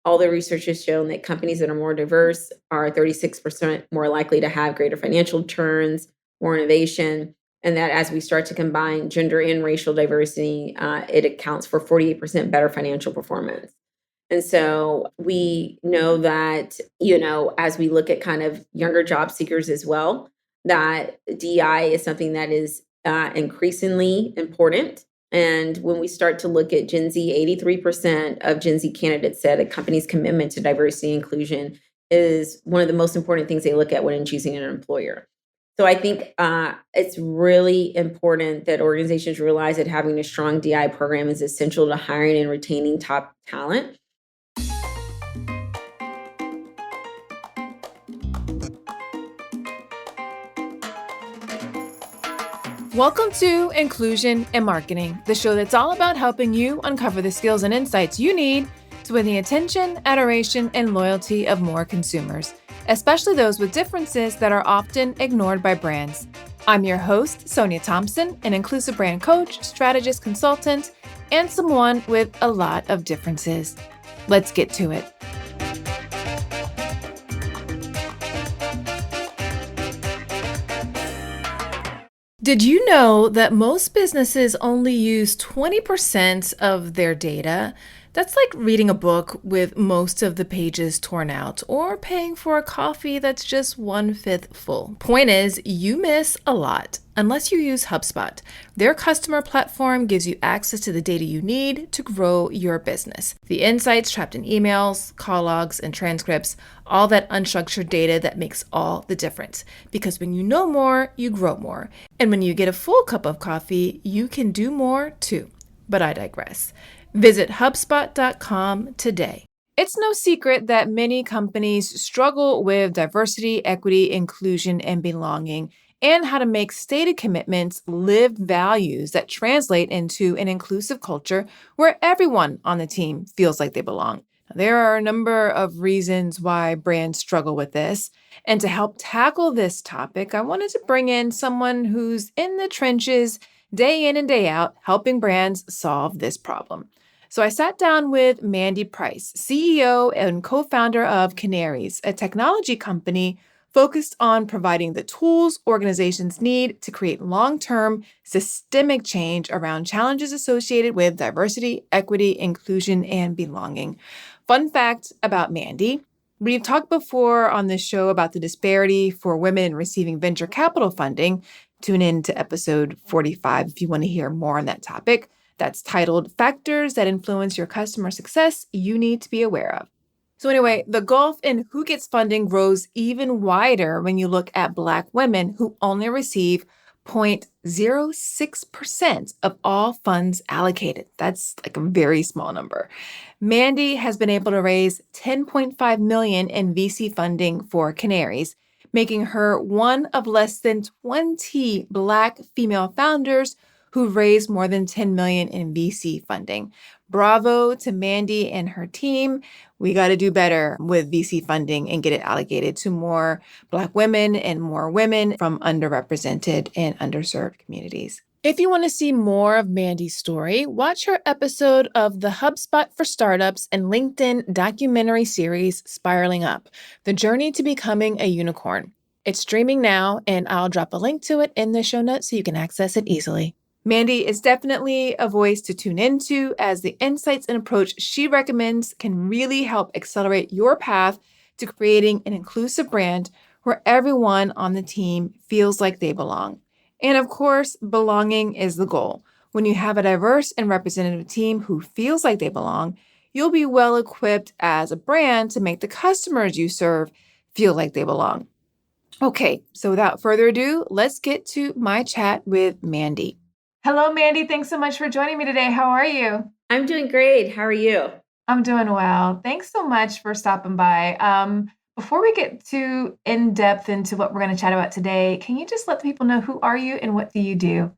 all the research has shown that companies that are more diverse are 36% more likely to have greater financial returns, more innovation, and that as we start to combine gender and racial diversity, it accounts for 48% better financial performance. And so we know that, as we look at kind of younger job seekers as well, that DI is something that is increasingly important. And when we start to look at Gen Z, 83% of Gen Z candidates said a company's commitment to diversity and inclusion is one of the most important things they look at when choosing an employer. So I think it's really important that organizations realize that having a strong DI program is essential to hiring and retaining top talent. Welcome to Inclusion and Marketing, the show that's all about helping you uncover the skills and insights you need to win the attention, adoration, and loyalty of more consumers, especially those with differences that are often ignored by brands. I'm your host, Sonia Thompson, an inclusive brand coach, strategist consultant, and someone with a lot of differences. Let's get to it. Did you know that most businesses only use 20% of their data? That's like reading a book with most of the pages torn out, or paying for a coffee that's just 1/5 full. Point is, you miss a lot unless you use HubSpot. Their customer platform gives you access to the data you need to grow your business. The insights trapped in emails, call logs, and transcripts, all that unstructured data that makes all the difference. Because when you know more, you grow more. And when you get a full cup of coffee, you can do more too. But I digress. Visit HubSpot.com today. It's no secret that many companies struggle with diversity, equity, inclusion, and belonging, and how to make stated commitments lived values that translate into an inclusive culture where everyone on the team feels like they belong. There are a number of reasons why brands struggle with this. And to help tackle this topic, I wanted to bring in someone who's in the trenches day in and day out, helping brands solve this problem. So I sat down with Mandy Price, CEO and co-founder of Kanarys, a technology company focused on providing the tools organizations need to create long-term systemic change around challenges associated with diversity, equity, inclusion, and belonging. Fun fact about Mandy: we've talked before on this show about the disparity for women in receiving venture capital funding. Tune in to episode 45 if you want to hear more on that topic. That's titled Factors That Influence Your Customer Success You Need to Be Aware of. So anyway, the gulf in who gets funding grows even wider when you look at Black women who only receive 0.06% of all funds allocated. That's like a very small number. Mandy has been able to raise $10.5 million in VC funding for Kanarys, making her one of less than 20 Black female founders who've raised more than $10 million in VC funding. Bravo to Mandy and her team. We got to do better with VC funding and get it allocated to more Black women and more women from underrepresented and underserved communities. If you want to see more of Mandy's story, watch her episode of the HubSpot for Startups and LinkedIn documentary series, Spiraling Up, The Journey to Becoming a Unicorn. It's streaming now, and I'll drop a link to it in the show notes so you can access it easily. Mandy is definitely a voice to tune into, as the insights and approach she recommends can really help accelerate your path to creating an inclusive brand where everyone on the team feels like they belong. And of course, belonging is the goal. When you have a diverse and representative team who feels like they belong, you'll be well equipped as a brand to make the customers you serve feel like they belong. Okay, so without further ado, let's get to my chat with Mandy. Hello, Mandy. Thanks so much for joining me today. How are you? I'm doing great. How are you? I'm doing well. Thanks so much for stopping by. Before we get too in-depth into what we're going to chat about today, can you just let people know who are you and what do you do?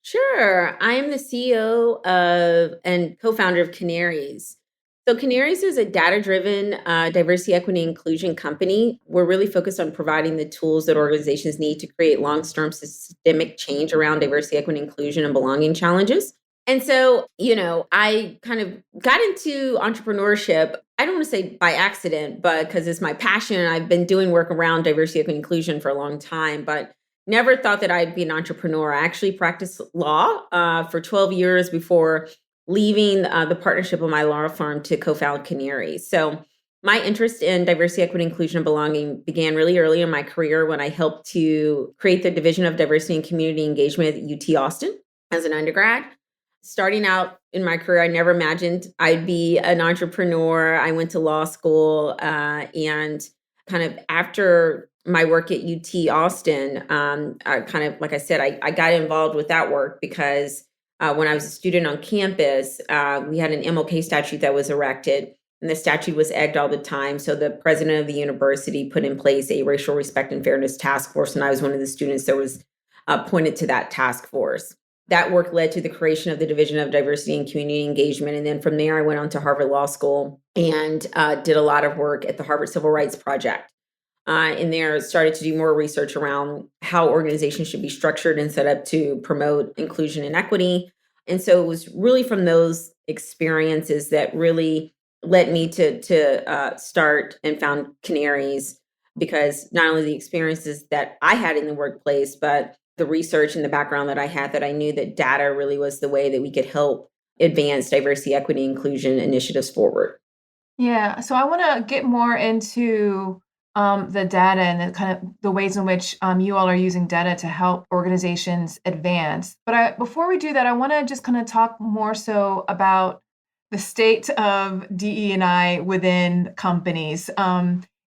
Sure. I'm the CEO of and co-founder of Kanarys. So Kanarys is a data-driven diversity, equity, and inclusion company. We're really focused on providing the tools that organizations need to create long-term systemic change around diversity, equity, inclusion, and belonging challenges. And so, I kind of got into entrepreneurship. I don't want to say by accident, but because it's my passion. And I've been doing work around diversity, equity, inclusion for a long time, but never thought that I'd be an entrepreneur. I actually practiced law for 12 years before leaving the partnership of my law firm to co found Kanarys. So, my interest in diversity, equity, inclusion, and belonging began really early in my career when I helped to create the Division of Diversity and Community Engagement at UT Austin as an undergrad. Starting out in my career, I never imagined I'd be an entrepreneur. I went to law school, and kind of after my work at UT Austin, I kind of, like I said, I got involved with that work because when I was a student on campus, we had an MLK statute that was erected, and the statute was egged all the time. So the president of the university put in place a racial respect and fairness task force, and I was one of the students that was appointed to that task force. That work led to the creation of the Division of Diversity and Community Engagement. And then from there, I went on to Harvard Law School and did a lot of work at the Harvard Civil Rights Project. In there, started to do more research around how organizations should be structured and set up to promote inclusion and equity. And so it was really from those experiences that really led me to start and found Canaries, because not only the experiences that I had in the workplace, but the research and the background that I had, that I knew that data really was the way that we could help advance diversity, equity, inclusion initiatives forward. Yeah, so I want to get more into the data and the kind of the ways in which you all are using data to help organizations advance. But before we do that, I want to just kind of talk more so about the state of DE&I within companies.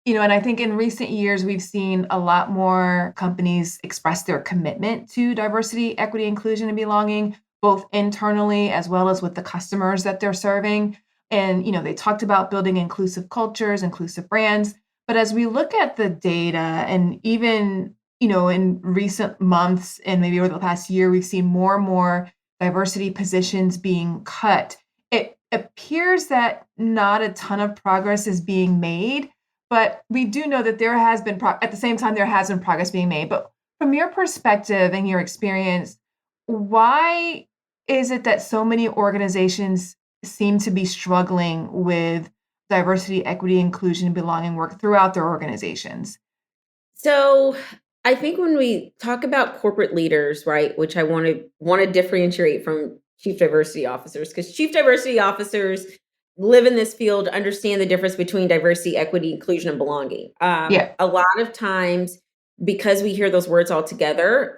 And I think in recent years we've seen a lot more companies express their commitment to diversity, equity, inclusion, and belonging, both internally as well as with the customers that they're serving. And, they talked about building inclusive cultures, inclusive brands. But as we look at the data, and even, in recent months and maybe over the past year, we've seen more and more diversity positions being cut. It appears that not a ton of progress is being made, but we do know that there has been, at the same time, there has been progress being made. But from your perspective and your experience, why is it that so many organizations seem to be struggling with diversity, equity, inclusion, and belonging work throughout their organizations? So I think when we talk about corporate leaders, right, which I want to differentiate from chief diversity officers, because chief diversity officers live in this field, understand the difference between diversity, equity, inclusion, and belonging. Yeah. A lot of times, because we hear those words all together,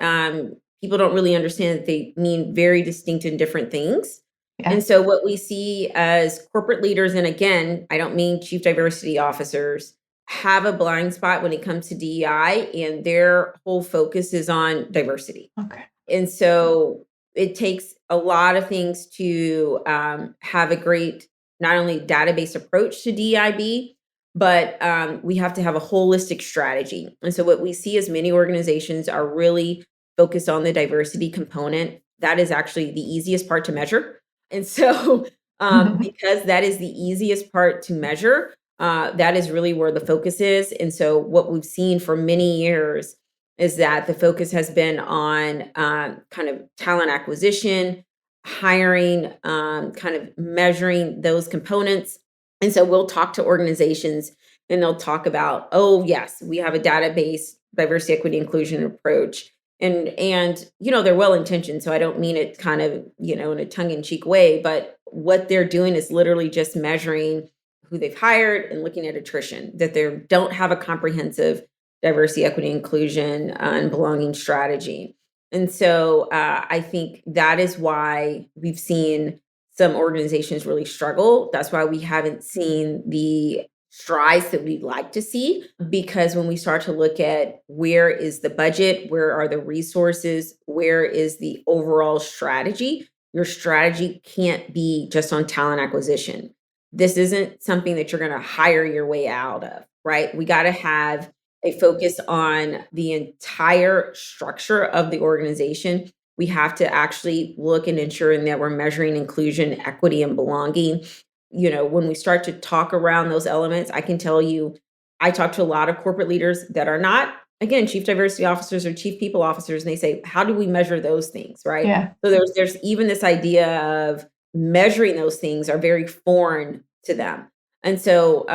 people don't really understand that they mean very distinct and different things. Yeah. And so, what we see as corporate leaders, and again, I don't mean chief diversity officers, have a blind spot when it comes to DEI, and their whole focus is on diversity. Okay. And so it takes a lot of things to have a great, not only database approach to DEIB, but we have to have a holistic strategy. And so what we see is many organizations are really focused on the diversity component. That is actually the easiest part to measure. And so because that is the easiest part to measure, that is really where the focus is. And so what we've seen for many years is that the focus has been on kind of talent acquisition, hiring, kind of measuring those components. And so we'll talk to organizations and they'll talk about, oh, yes, we have a database, diversity, equity, inclusion approach. And they're well intentioned. So I don't mean it kind of, in a tongue in cheek way, but what they're doing is literally just measuring who they've hired and looking at attrition, that they don't have a comprehensive diversity, equity, inclusion, and belonging strategy. And so I think that is why we've seen some organizations really struggle. That's why we haven't seen the strides that we'd like to see, because when we start to look at where is the budget, where are the resources, where is the overall strategy, your strategy can't be just on talent acquisition. This isn't something that you're going to hire your way out of, right? We got to have a focus on the entire structure of the organization. We have to actually look and ensuring that we're measuring inclusion, equity, and belonging. When we start to talk around those elements, I can tell you, I talk to a lot of corporate leaders that are not again, chief diversity officers or chief people officers, and they say, how do we measure those things, right? Yeah. So there's even this idea of measuring those things are very foreign to them. And so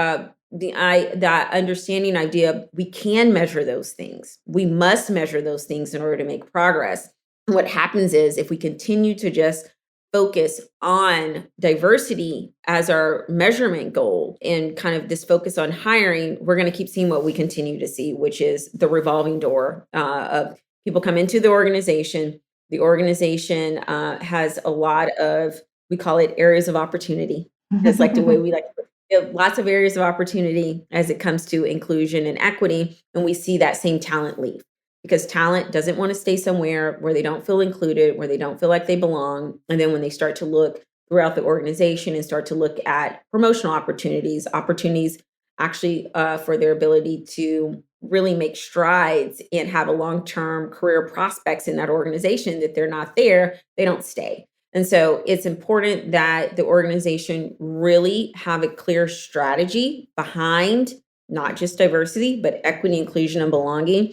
that understanding idea, we can measure those things. We must measure those things in order to make progress. And what happens is if we continue to just focus on diversity as our measurement goal and kind of this focus on hiring, we're going to keep seeing what we continue to see, which is the revolving door of people come into the organization. The organization has a lot of, we call it areas of opportunity. It's like the way we like to lots of areas of opportunity as it comes to inclusion and equity. And we see that same talent leave because talent doesn't want to stay somewhere where they don't feel included, where they don't feel like they belong. And then when they start to look throughout the organization and start to look at promotional opportunities actually for their ability to really make strides and have a long-term career prospects in that organization, that they're not there, they don't stay. And so it's important that the organization really have a clear strategy behind not just diversity, but equity, inclusion, and belonging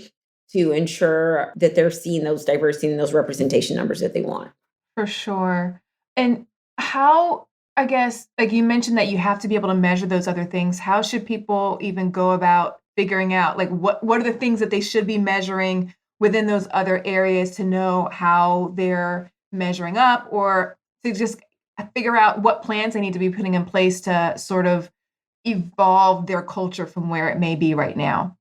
to ensure that they're seeing those diversity and those representation numbers that they want. For sure. And how, I guess, like you mentioned that you have to be able to measure those other things. How should people even go about figuring out like what are the things that they should be measuring within those other areas to know how they're measuring up or to just figure out what plans they need to be putting in place to sort of evolve their culture from where it may be right now?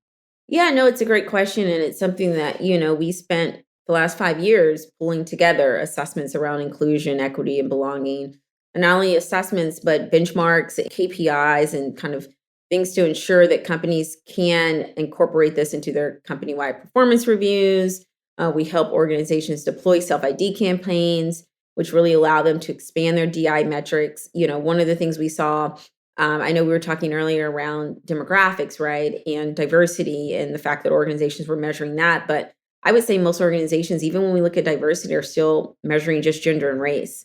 Yeah, no, it's a great question. And it's something that, we spent the last 5 years pulling together assessments around inclusion, equity, and belonging. And not only assessments, but benchmarks, KPIs, and kind of things to ensure that companies can incorporate this into their company wide performance reviews. We help organizations deploy self ID campaigns, which really allow them to expand their DI metrics. One of the things we saw, I know we were talking earlier around demographics, right? And diversity and the fact that organizations were measuring that. But I would say most organizations, even when we look at diversity, are still measuring just gender and race.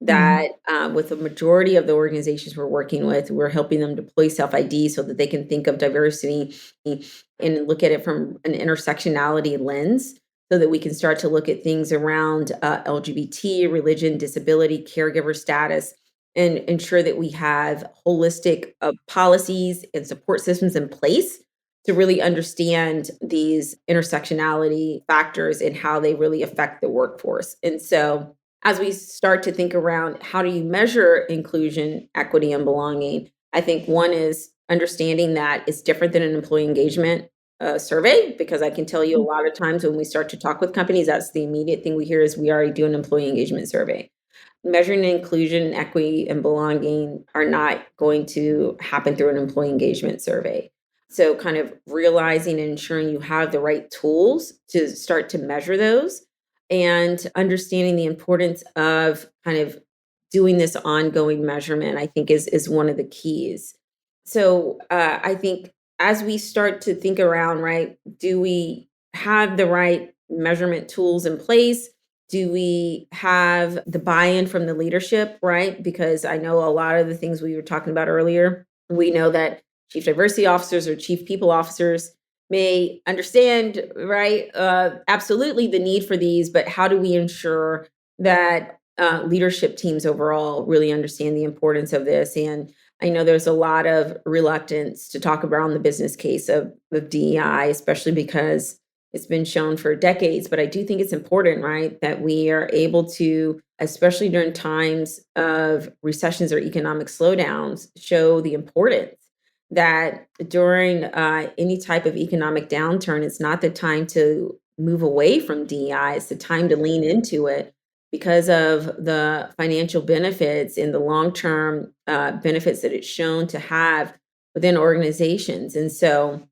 Mhm. That with the majority of the organizations we're working with, we're helping them deploy self ID so that they can think of diversity and look at it from an intersectionality lens so that we can start to look at things around LGBT, religion, disability, caregiver status, and ensure that we have holistic policies and support systems in place to really understand these intersectionality factors and how they really affect the workforce. And so, as we start to think around how do you measure inclusion, equity, and belonging, I think one is understanding that it's different than an employee engagement survey, because I can tell you a lot of times when we start to talk with companies, that's the immediate thing we hear is we already do an employee engagement survey. Measuring inclusion, equity, and belonging are not going to happen through an employee engagement survey. So, kind of realizing and ensuring you have the right tools to start to measure those and understanding the importance of kind of doing this ongoing measurement, I think is one of the keys. So, I think as we start to think around, right, do we have the right measurement tools in place? Do we have the buy-in from the leadership, right? Because I know a lot of the things we were talking about earlier, we know that chief diversity officers or chief people officers may understand, right? Absolutely the need for these, but how do we ensure that leadership teams overall really understand the importance of this? And I know there's a lot of reluctance to talk around the business case of DEI, especially because it's been shown for decades, but I do think it's important, right, that we are able to, especially during times of recessions or economic slowdowns, show the importance that during any type of economic downturn, it's not the time to move away from DEI, it's the time to lean into it because of the financial benefits and the long term benefits that it's shown to have within organizations. And so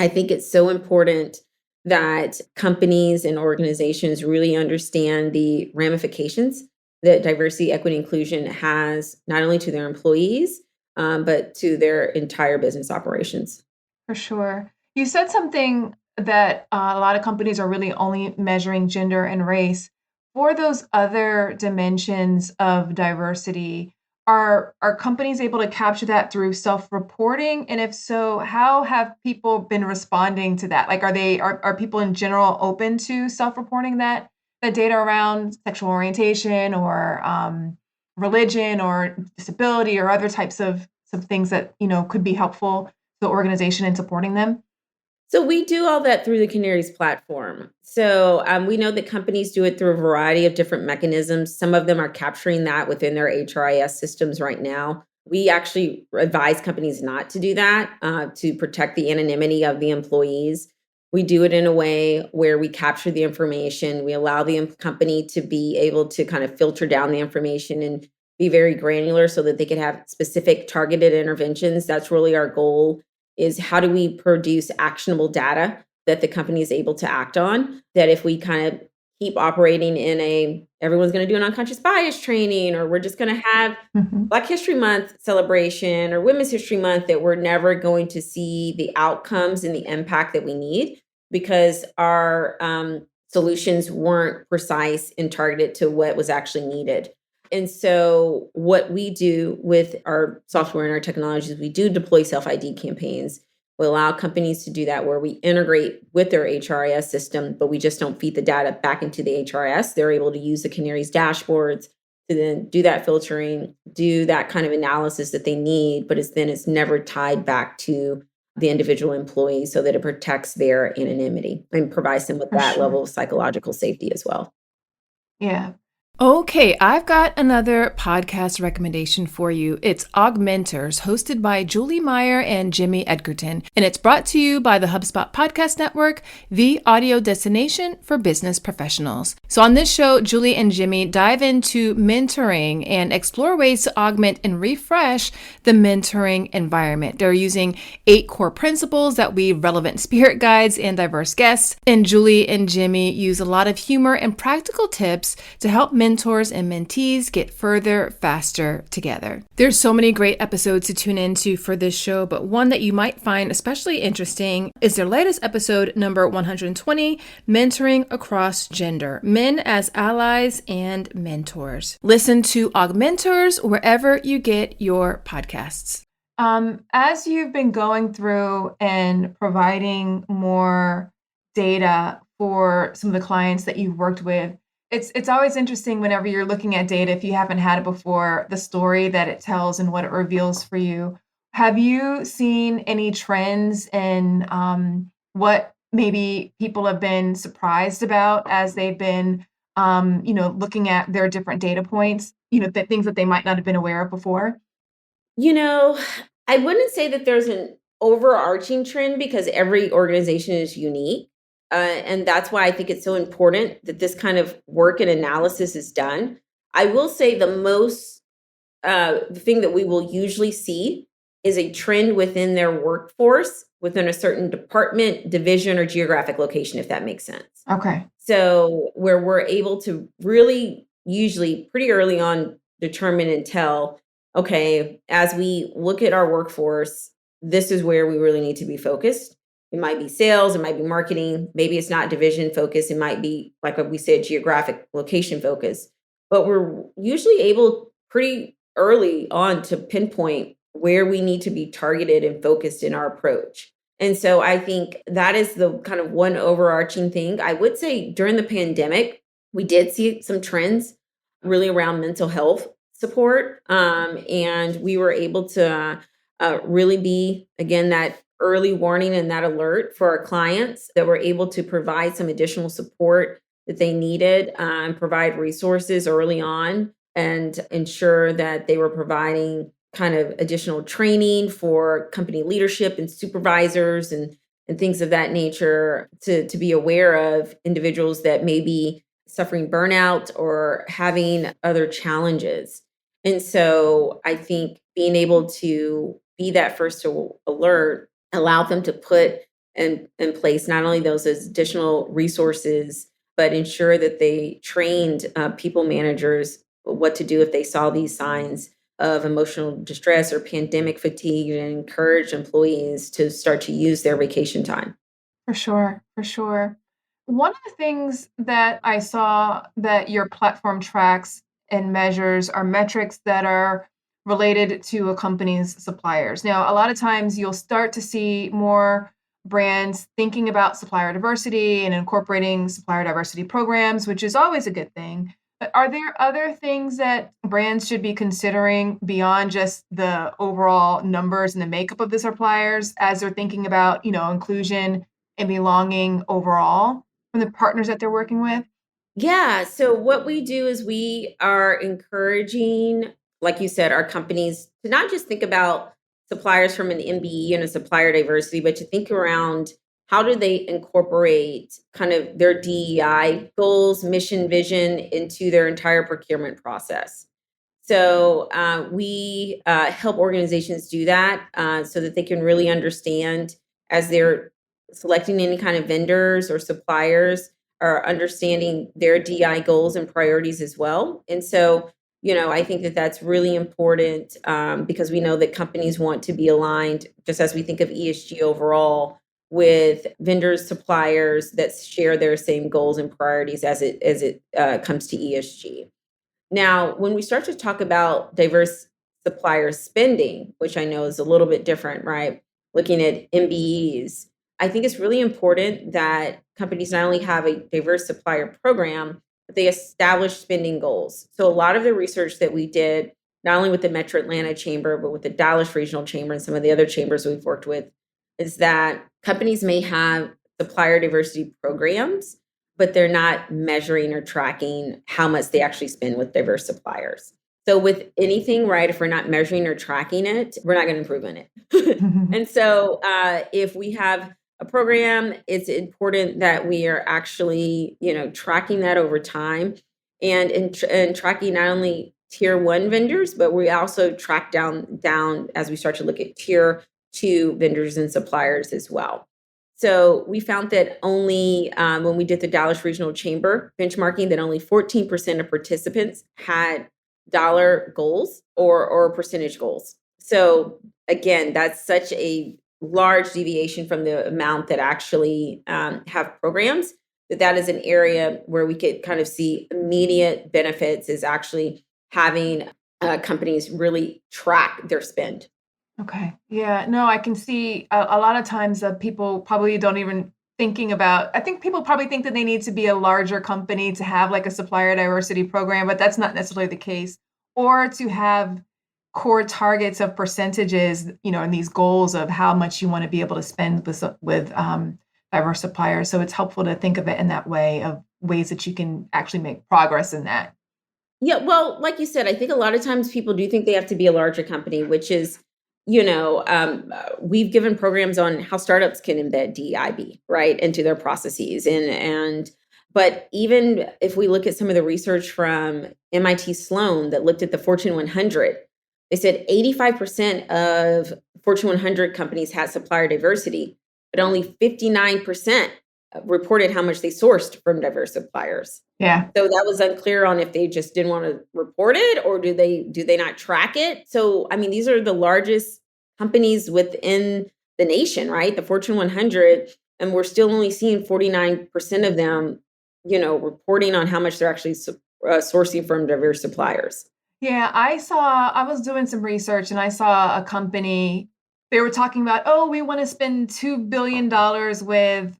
I think it's so important that companies and organizations really understand the ramifications that diversity, equity, inclusion has not only to their employees, but to their entire business operations. For sure. You said something that a lot of companies are really only measuring gender and race. For those other dimensions of diversity, are companies able to capture that through self-reporting? And if so, how have people been responding to that? Like, are people in general open to self-reporting that data around sexual orientation or religion or disability or other types of some things that could be helpful to the organization in supporting them? So we do all that through the Kanarys platform. So we know that companies do it through a variety of different mechanisms. Some of them are capturing that within their HRIS systems right now. We actually advise companies not to do that to protect the anonymity of the employees. We do it in a way where we capture the information. We allow the company to be able to kind of filter down the information and be very granular so that they can have specific targeted interventions. That's really our goal, is how do we produce actionable data that the company is able to act on, that if we kind of keep operating in a everyone's going to do an unconscious bias training, or we're just going to have Mhm. Black History Month celebration or Women's History Month, that we're never going to see the outcomes and the impact that we need because our solutions weren't precise and targeted to what was actually needed. And so, what we do with our software and our technologies, we do deploy self ID campaigns. We allow companies to do that where we integrate with their HRIS system, but we just don't feed the data back into the HRIS. They're able to use the Canary's dashboards to then do that filtering, do that kind of analysis that they need, but it's never tied back to the individual employee so that it protects their anonymity and provides them with For that sure. level of psychological safety as well. Yeah. Okay, I've got another podcast recommendation for you. It's Augmenters, hosted by Julie Meyer and Jimmy Edgerton, and it's brought to you by the HubSpot Podcast Network, the audio destination for business professionals. So on this show, Julie and Jimmy dive into mentoring and explore ways to augment and refresh the mentoring environment. They're using 8 core principles that weave relevant spirit guides and diverse guests, and Julie and Jimmy use a lot of humor and practical tips to help mentors and mentees get further faster together. There's so many great episodes to tune into for this show, but one that you might find especially interesting is their latest episode, number 120, Mentoring Across Gender, Men as Allies and Mentors. Listen to Augmenters wherever you get your podcasts. As you've been going through and providing more data for some of the clients that you've worked with, it's always interesting whenever you're looking at data, if you haven't had it before, the story that it tells and what it reveals for you. Have you seen any trends in what maybe people have been surprised about as they've been, looking at their different data points, the things that they might not have been aware of before? You know, I wouldn't say that there's an overarching trend because every organization is unique. And that's why I think it's so important that this kind of work and analysis is done. I will say the thing that we will usually see is a trend within their workforce, within a certain department, division, or geographic location, if that makes sense. Okay. So, where we're able to really, usually pretty early on, determine and tell, okay, as we look at our workforce, this is where we really need to be focused. It might be sales, it might be marketing, maybe it's not division focus, it might be, like what we said, geographic location focus. But we're usually able pretty early on to pinpoint where we need to be targeted and focused in our approach. And so I think that is the kind of one overarching thing. I would say during the pandemic, we did see some trends really around mental health support. And we were able to really be, again, that early warning and that alert for our clients, that were able to provide some additional support that they needed, provide resources early on, and ensure that they were providing kind of additional training for company leadership and supervisors and things of that nature, to be aware of individuals that may be suffering burnout or having other challenges. And so I think being able to be that first to alert allowed them to put in place not only those additional resources, but ensure that they trained people managers what to do if they saw these signs of emotional distress or pandemic fatigue, and encourage employees to start to use their vacation time. For sure, for sure. One of the things that I saw that your platform tracks and measures are metrics that are related to a company's suppliers. Now, a lot of times you'll start to see more brands thinking about supplier diversity and incorporating supplier diversity programs, which is always a good thing. But are there other things that brands should be considering beyond just the overall numbers and the makeup of the suppliers as they're thinking about, inclusion and belonging overall from the partners that they're working with? Yeah. So what we do is we are encouraging, like you said, our companies to not just think about suppliers from an MBE and a supplier diversity, but to think around how do they incorporate kind of their DEI goals, mission, vision into their entire procurement process. So we help organizations do that so that they can really understand as they're selecting any kind of vendors or suppliers are understanding their DI goals and priorities as well. And so, I think that that's really important because we know that companies want to be aligned, just as we think of ESG overall, with vendors, suppliers that share their same goals and priorities as it comes to ESG. Now, when we start to talk about diverse supplier spending, which I know is a little bit different, right? Looking at MBEs, I think it's really important that companies not only have a diverse supplier program, but they establish spending goals. So, a lot of the research that we did, not only with the Metro Atlanta Chamber, but with the Dallas Regional Chamber and some of the other chambers we've worked with, is that companies may have supplier diversity programs, but they're not measuring or tracking how much they actually spend with diverse suppliers. So with anything, right, if we're not measuring or tracking it, we're not going to improve on it. And so if we have a program, it's important that we are actually, tracking that over time and tracking not only tier one vendors, but we also track down as we start to look at tier two vendors and suppliers as well. So we found that only when we did the Dallas Regional Chamber benchmarking, that only 14% of participants had dollar goals or percentage goals. So again, that's such a large deviation from the amount that actually have programs. That is an area where we could kind of see immediate benefits is actually having companies really track their spend. Okay. Yeah. No, I can see a lot of times that people probably don't even thinking about. I think people probably think that they need to be a larger company to have like a supplier diversity program, but that's not necessarily the case. Or to have core targets of percentages, and these goals of how much you want to be able to spend with diverse suppliers. So it's helpful to think of it in that way of ways that you can actually make progress in that. Yeah, well, like you said, I think a lot of times people do think they have to be a larger company, which is, we've given programs on how startups can embed DEIB right into their processes, but even if we look at some of the research from MIT Sloan that looked at the Fortune 100, they said 85% of Fortune 100 companies had supplier diversity, but only 59% reported how much they sourced from diverse suppliers. Yeah. So that was unclear on if they just didn't want to report it or do they not track it? So I mean, these are the largest companies within the nation, right? The Fortune 100, and we're still only seeing 49% of them, reporting on how much they're actually sourcing from diverse suppliers. Yeah, I was doing some research and I saw a company, they were talking about, oh, we want to spend $2 billion with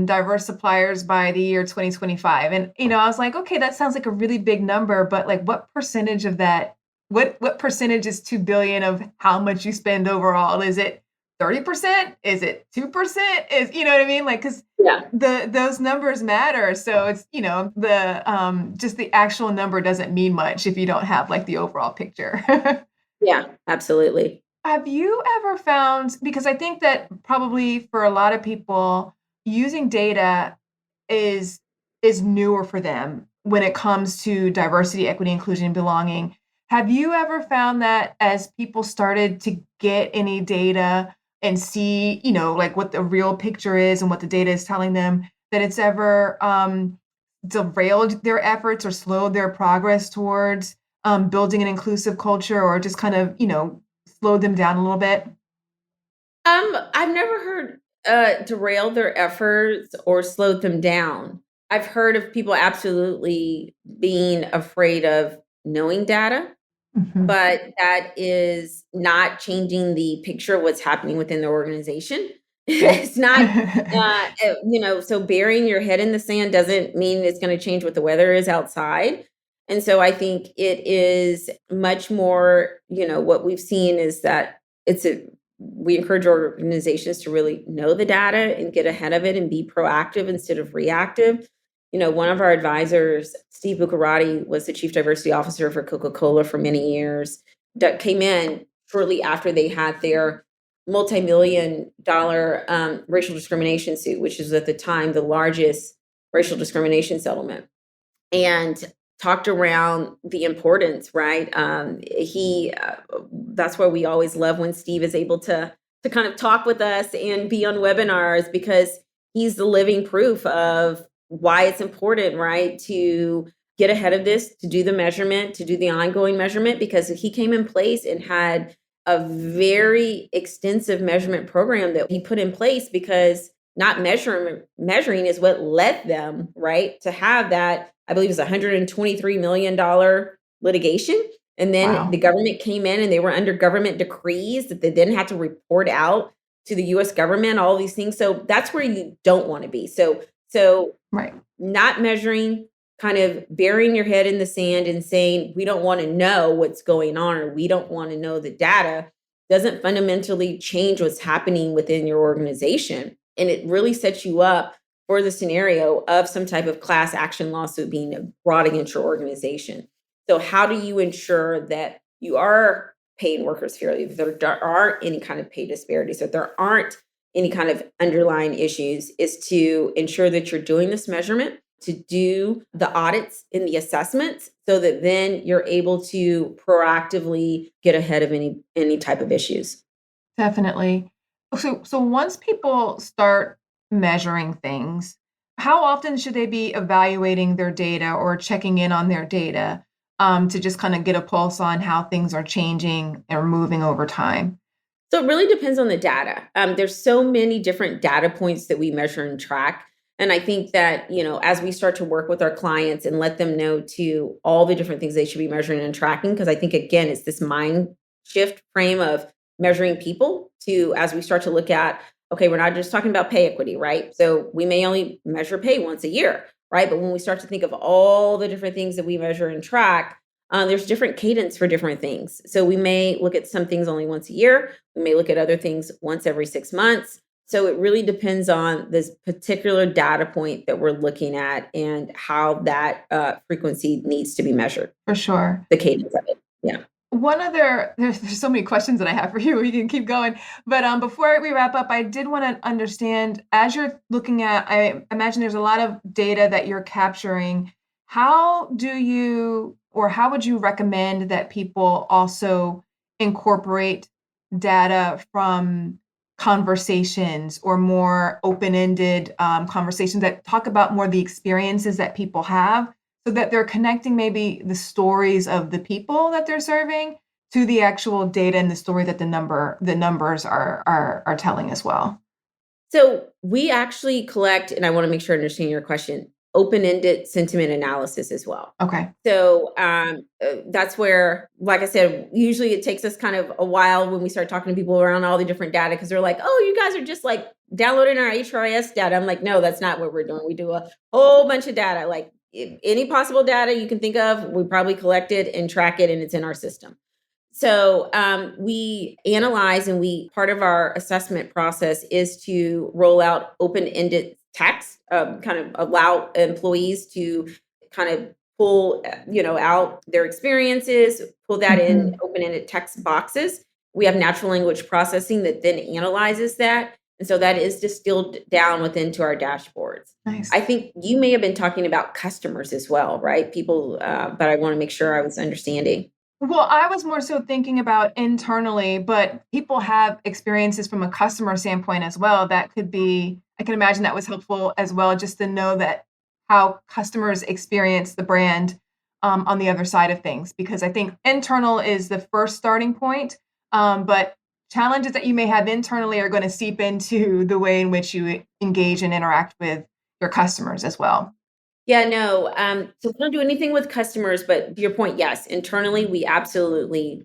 diverse suppliers by the year 2025. And, I was like, okay, that sounds like a really big number, but like what percentage of that, what percentage is 2 billion of how much you spend overall? Is it 30%? Is it 2%? You know what I mean? Like, because Yeah. those numbers matter. So it's, the just the actual number doesn't mean much if you don't have like the overall picture. Yeah, absolutely. Have you ever found, because I think that probably for a lot of people, using data is is newer for them when it comes to diversity, equity, inclusion, and belonging. Have you ever found that as people started to get any data and see, like what the real picture is and what the data is telling them, that it's ever derailed their efforts or slowed their progress towards building an inclusive culture, or just kind of, slowed them down a little bit? I've never heard derail their efforts or slowed them down. I've heard of people absolutely being afraid of knowing data. Mhm. but that is not changing the picture of what's happening within the organization. Yeah. It's not, so burying your head in the sand doesn't mean it's going to change what the weather is outside. And so I think it is much more, what we've seen is that we encourage organizations to really know the data and get ahead of it and be proactive instead of reactive. One of our advisors, Steve Buccarati, was the chief diversity officer for Coca-Cola for many years, that came in shortly after they had their multi-million dollar racial discrimination suit, which is at the time the largest racial discrimination settlement, and talked around the importance, right? That's why we always love when Steve is able to kind of talk with us and be on webinars, because he's the living proof of why it's important, right? To get ahead of this, to do the measurement, to do the ongoing measurement, because he came in place and had a very extensive measurement program that he put in place, because not measuring is what led them, right, to have that, I believe it was $123 million litigation. And then the Wow. government came in and they were under government decrees that they then had to report out to the US government, all these things. So that's where you don't want to be. So Right. not measuring, kind of burying your head in the sand and saying, we don't want to know what's going on, or we don't want to know the data, doesn't fundamentally change what's happening within your organization. And it really sets you up for the scenario of some type of class action lawsuit being brought against your organization. So, how do you ensure that you are paying workers fairly, that there aren't any kind of pay disparities, that there aren't any kind of underlying issues, is to ensure that you're doing this measurement, to do the audits and the assessments, so that then you're able to proactively get ahead of any type of issues. Definitely. So once people start measuring things, how often should they be evaluating their data or checking in on their data to just kind of get a pulse on how things are changing or moving over time? So it really depends on the data. There's so many different data points that we measure and track. And I think that, as we start to work with our clients and let them know to all the different things they should be measuring and tracking, because I think, again, it's this mind shift frame of measuring people to, as we start to look at, okay, we're not just talking about pay equity, right? So we may only measure pay once a year, right? But when we start to think of all the different things that we measure and track, there's different cadence for different things. So we may look at some things only once a year. We may look at other things once every 6 months. So it really depends on this particular data point that we're looking at and how that frequency needs to be measured, For sure. the cadence of it. Yeah. One other, there's so many questions that I have for you. We can keep going. But before we wrap up, I did want to understand, as you're looking at, I imagine there's a lot of data that you're capturing. How do you, or how would you recommend that people also incorporate data from conversations or more open-ended conversations that talk about more the experiences that people have, so that they're connecting maybe the stories of the people that they're serving to the actual data and the story that the numbers are telling as well? So we actually collect, and I want to make sure I understand your question, open-ended sentiment analysis as well. Okay. So that's where, like I said, usually it takes us kind of a while when we start talking to people around all the different data, because they're like, "Oh, you guys are just like downloading our HRIS data." I'm like, "No, that's not what we're doing. We do a whole bunch of data, like any possible data you can think of. We probably collect it and track it, and it's in our system." So we analyze, and we part of our assessment process is to roll out open-ended text, kind of allow employees to kind of pull out their experiences, pull that in Mhm. open-ended text boxes. We have natural language processing that then analyzes that, and so that is distilled down within to our dashboards. Nice. I think you may have been talking about customers as well, right? People, but I want to make sure I was understanding. Well, I was more so thinking about internally, but people have experiences from a customer standpoint as well. That could be, I can imagine that was helpful as well, just to know that how customers experience the brand on the other side of things. Because I think internal is the first starting point, but challenges that you may have internally are going to seep into the way in which you engage and interact with your customers as well. Yeah, no. So we don't do anything with customers, but to your point, yes, internally we absolutely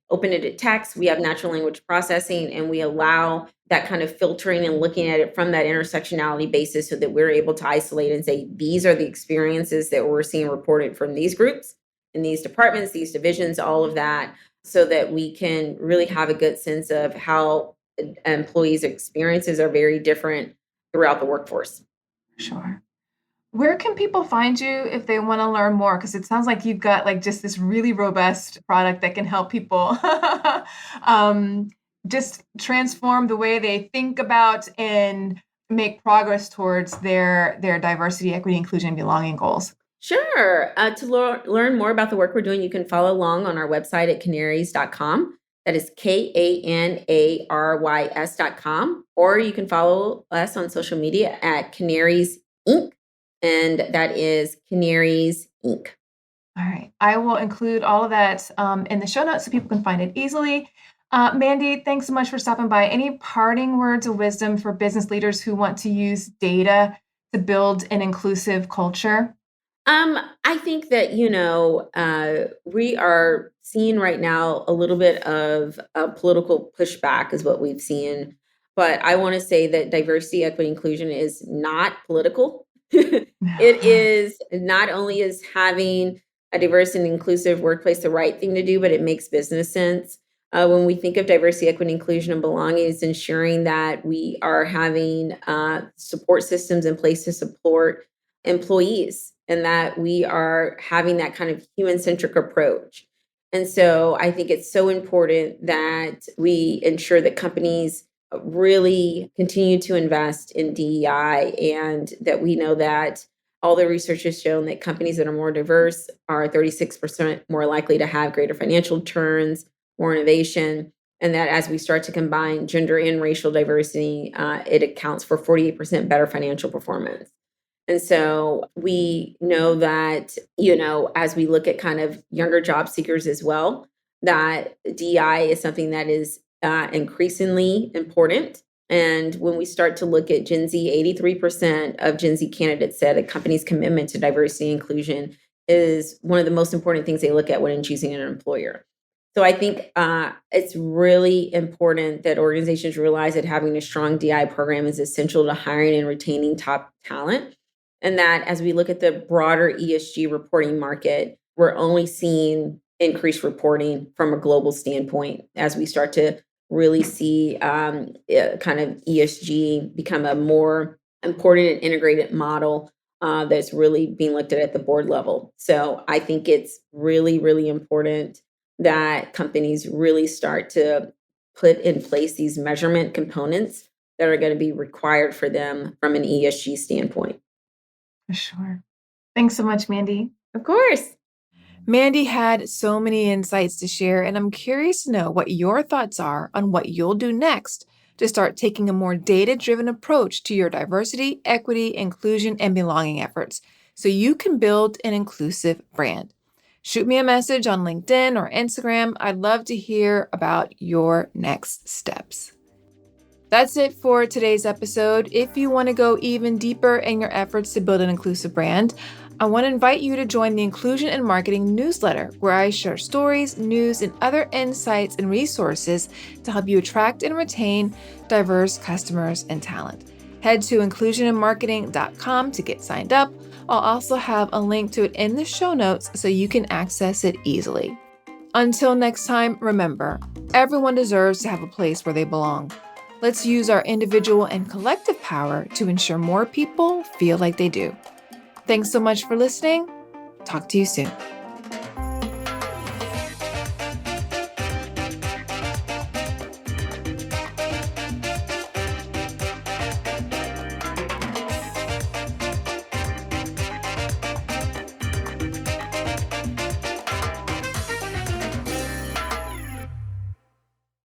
open it at text. We have natural language processing, and we allow that kind of filtering and looking at it from that intersectionality basis, so that we're able to isolate and say these are the experiences that we're seeing reported from these groups in these departments, these divisions, all of that, so that we can really have a good sense of how employees' experiences are very different throughout the workforce. Sure. Where can people find you if they want to learn more? Because it sounds like you've got like just this really robust product that can help people um, just transform the way they think about and make progress towards their diversity, equity, inclusion, and belonging goals. Sure. Learn more about the work we're doing, you can follow along on our website at kanarys.com. That is Kanarys.com. Or you can follow us on social media at Kanarys Inc. And that is Kanarys Inc. All right. I will include all of that in the show notes so people can find it easily. Mandy, thanks so much for stopping by. Any parting words of wisdom for business leaders who want to use data to build an inclusive culture? I think that, we are seeing right now a little bit of a political pushback is what we've seen. But I want to say that diversity, equity, inclusion is not political. It is not only is having a diverse and inclusive workplace the right thing to do, but it makes business sense. When we think of diversity, equity, inclusion, and belonging, it's ensuring that we are having support systems in place to support employees, and that we are having that kind of human centric approach. And so I think it's so important that we ensure that companies really continue to invest in DEI, and that we know that all the research has shown that companies that are more diverse are 36% more likely to have greater financial returns, more innovation, and that as we start to combine gender and racial diversity, it accounts for 48% better financial performance. And so we know that, as we look at kind of younger job seekers as well, that DI is something that is increasingly important. And when we start to look at Gen Z, 83% of Gen Z candidates said a company's commitment to diversity and inclusion is one of the most important things they look at when choosing an employer. So I think it's really important that organizations realize that having a strong DI program is essential to hiring and retaining top talent, and that as we look at the broader ESG reporting market, we're only seeing increased reporting from a global standpoint as we start to really see kind of ESG become a more important and integrated model that's really being looked at the board level. So I think it's really, really important that companies really start to put in place these measurement components that are going to be required for them from an ESG standpoint. For sure. Thanks so much, Mandy. Of course. Mandy had so many insights to share, and I'm curious to know what your thoughts are on what you'll do next to start taking a more data-driven approach to your diversity, equity, inclusion, and belonging efforts so you can build an inclusive brand. Shoot me a message on LinkedIn or Instagram. I'd love to hear about your next steps. That's it for today's episode. If you want to go even deeper in your efforts to build an inclusive brand, I want to invite you to join the Inclusion and Marketing newsletter, where I share stories, news, and other insights and resources to help you attract and retain diverse customers and talent. Head to inclusionandmarketing.com to get signed up. I'll also have a link to it in the show notes so you can access it easily. Until next time, remember, everyone deserves to have a place where they belong. Let's use our individual and collective power to ensure more people feel like they do. Thanks so much for listening. Talk to you soon.